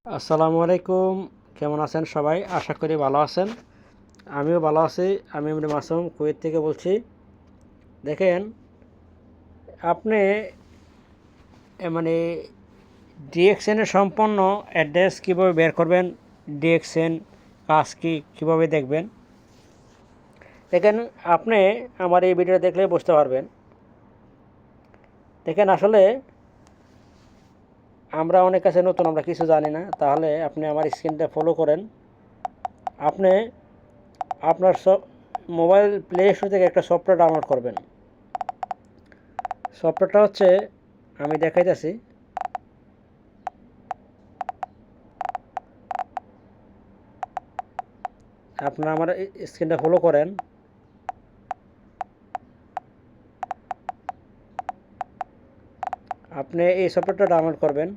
আসসালামু আলাইকুম। কেমন আছেন সবাই? আশা করি ভালো আছেন। আমিও ভালো আছি। আমি ইমরুল মাসুম কুয়েত থেকে বলছি। দেখেন, আপনি মানে ডিএক্সএনের সম্পূর্ণ অ্যাড্রেস কীভাবে বের করবেন, ডিএক্সএন কাজ কীভাবে দেখবেন, দেখেন আপনি আমার এই ভিডিও দেখলে বুঝতে পারবেন। দেখেন, আসলে আমরা অনেক কাছে নতুন, আমরা কিছু জানি না। তাহলে আপনি আমার স্ক্রিনটা ফলো করেন। আপনি আপনার মোবাইল প্লে স্টোর থেকে একটা সফটওয়্যার ডাউনলোড করবেন। সফটওয়্যারটা হচ্ছে, আমি দেখাইতেছি। আপনারা আমার স্ক্রিনটা ফলো করেন। আপনি এই সফটওয়্যারটা ডাউনলোড করবেন।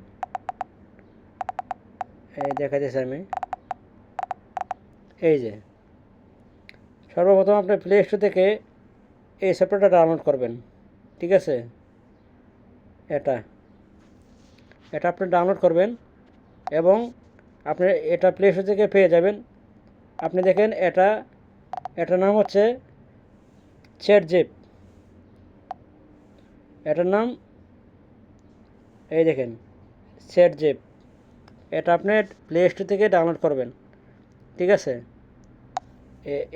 এই দেখাইতেছি আমি। এই যে সর্বপ্রথম আপনি প্লে স্টোর থেকে এই সফটওয়্যারটা ডাউনলোড করবেন। ঠিক আছে, এটা এটা আপনি ডাউনলোড করবেন এবং আপনি এটা প্লে স্টোর থেকে পেয়ে যাবেন। আপনি দেখেন, এটার নাম হচ্ছে চ্যাটজিপ। এটার নাম এই দেখেন, চ্যাটজিপ। এটা আপনি প্লে স্টোর থেকে ডাউনলোড করবেন। ঠিক আছে,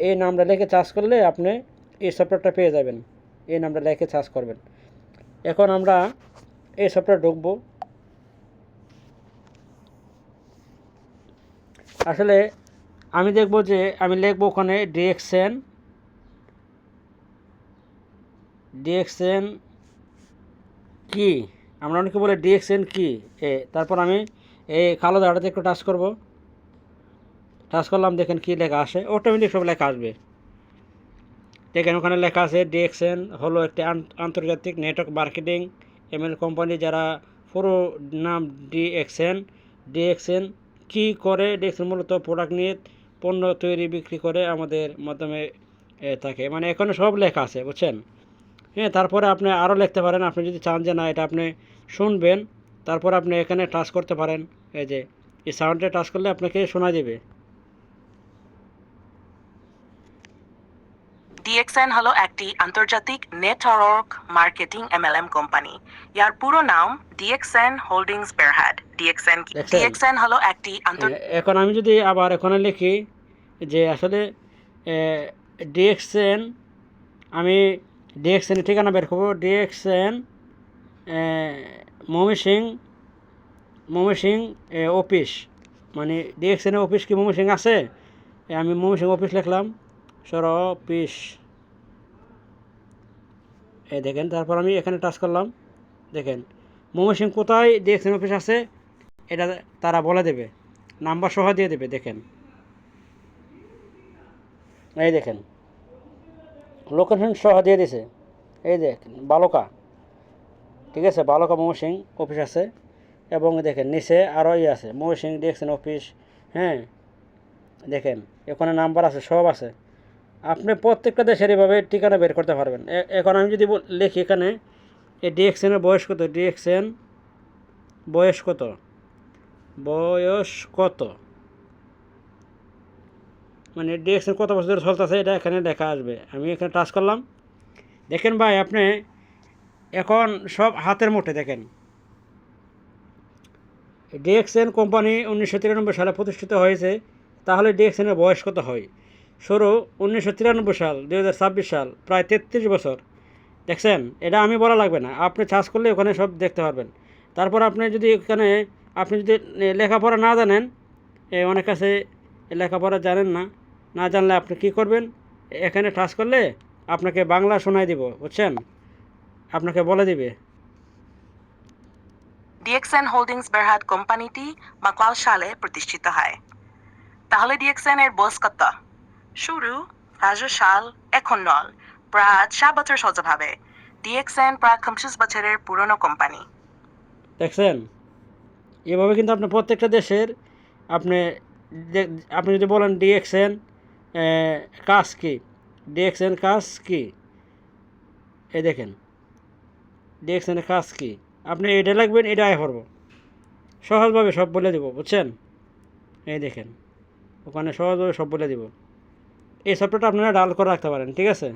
এই নামটা লিখে সার্চ করলে আপনি এই সফটওয়্যারটা পেয়ে যাবেন। এই নামটা লিখে সার্চ করবেন। এখন আমরা এই সফটওয়্যার ঢুকবো। আসলে আমি দেখব যে আমি লিখবো ওখানে ডিএক্সএন কি, আমরা অনেকে বলে ডিএক্সএন কি। তারপর আমি এই কালো দাঁড়াতে একটু টাচ করব। টাচ করলাম, দেখেন কি লেখা আসে, অটোমেটিক সব লেখা আসবে। দেখেন ওখানে লেখা আছে ডিএক্সএন হলো একটি আন্তর্জাতিক নেটওয়ার্ক মার্কেটিং এমএল কোম্পানি, যারা পুরো নাম ডিএক্সএন। ডিএক্সএন কী করে? ডিএক্সএন মূলত প্রোডাক্ট নিয়ে পণ্য তৈরি বিক্রি করে আমাদের মাধ্যমে থাকে। মানে এখানে সব লেখা আছে, বুঝছেন? হ্যাঁ, তারপরে আপনি আরও লিখতে পারেন। আপনি যদি চান যে না, এটা আপনি শুনবেন, তারপর আপনি এখানে টাচ করতে পারেন। এই যে এই সাউন্ডে টাচ করলে আপনাকে শোনা দেবে। ডিএক্সএন হলো একটি আন্তর্জাতিক নেটওয়ার্ক মার্কেটিং এমএলএম কোম্পানি। ইয়ার পুরো নাম ডিএক্সএন হোল্ডিংস বেরহাট। ডিএক্সএন হলো একটি এখন আমি যদি আবার এখানে লিখি যে আসলে ডিএক্সএন, আমি ডিএক্সএনের ঠিকানা বের করবো। ডিএক্সএন ময়মনসিংহ অফিস, মানে ডিএক্সএনের অফিস কি ময়মনসিংহ আছে? আমি ময়মনসিংহ অফিস লিখলাম, অফিস। দেখেন, তারপর আমি এখানে টাচ করলাম। দেখেন ময়মনসিংহ কোথায় ডিএক্সএন অফিস আছে এটা তারা বলে দেবে, নাম্বার সহ দিয়ে দেবে। দেখেন, এই দেখেন লোকেশন সহ দিয়ে দিছে। এই দেখেন বালুকা, ঠিক আছে, বালুকা ময়মনসিংহ অফিস আছে। এবং দেখেন নিচে আরও আছে ময়মনসিংহ ডিএক্সএন অফিস। হ্যাঁ, দেখেন এখানে নাম্বার আছে, সব আছে। আপনি প্রত্যেকটা দেশের এভাবে ঠিকানা বের করতে পারবেন। এখন আমি যদি লিখি এখানে এই ডিএক্সএনের বয়স কত, ডিএক্সএন বয়স কত, বয়স কত, মানে ডিএক্সএন কত বছর ধরে চলতেছে, এটা এখানে লেখা আসবে। আমি এখানে টাচ করলাম। দেখেন ভাই, আপনি এখন সব হাতের মুঠে। দেখেন ডিএক্সএন কোম্পানি 1993 সালে প্রতিষ্ঠিত হয়েছে। তাহলে ডিএক্সএনের বয়স কত হয়? 1993 সাল 2026 সাল, প্রায় 33 বছর। দেখছেন, এটা আমি বলা লাগবে না, আপনি সার্চ করলে ওখানে সব দেখতে পারবেন। তারপর আপনি যদি এখানে আপনি যদি লেখাপড়া না জানেন, অনেক কাছে লেখাপড়া জানেন না, না জানলে আপনি কি করবেন, এখানে টাচ করলে আপনাকে বাংলা শোনায় দিব, বুঝছেন? আপনাকে বলে দিবে। ডিএক্সএন হোল্ডিংস বেরহাট কোম্পানিটি মাকাল সালে প্রতিষ্ঠিত হয়। তাহলে ডিএক্সএন এর বয়স কত? শুরু 2000 সাল, এখন নল, প্রায় 4 বছর সহজভাবে। ডিএক্সএন প্রায় 25 বছরের পুরনো কোম্পানি। দেখছেন, এভাবে কিন্তু আপনি প্রত্যেকটা দেশের আপনি আপনি যদি বলেন ডিএক্সএন কাজ কি, ডিএক্সএন কাজ কি, এই দেখেন ডিএক্সএনের কাজ কি, আপনি এটা লিখবেন, এটা আয় করবো। সহজভাবে সব বলে দেবো, বুঝছেন? এই দেখেন, ওখানে সহজভাবে সব বলে দিব। এই সফটওয়্যারটা আপনারা ডাউনলোড করে রাখতে পারেন, ঠিক আছে?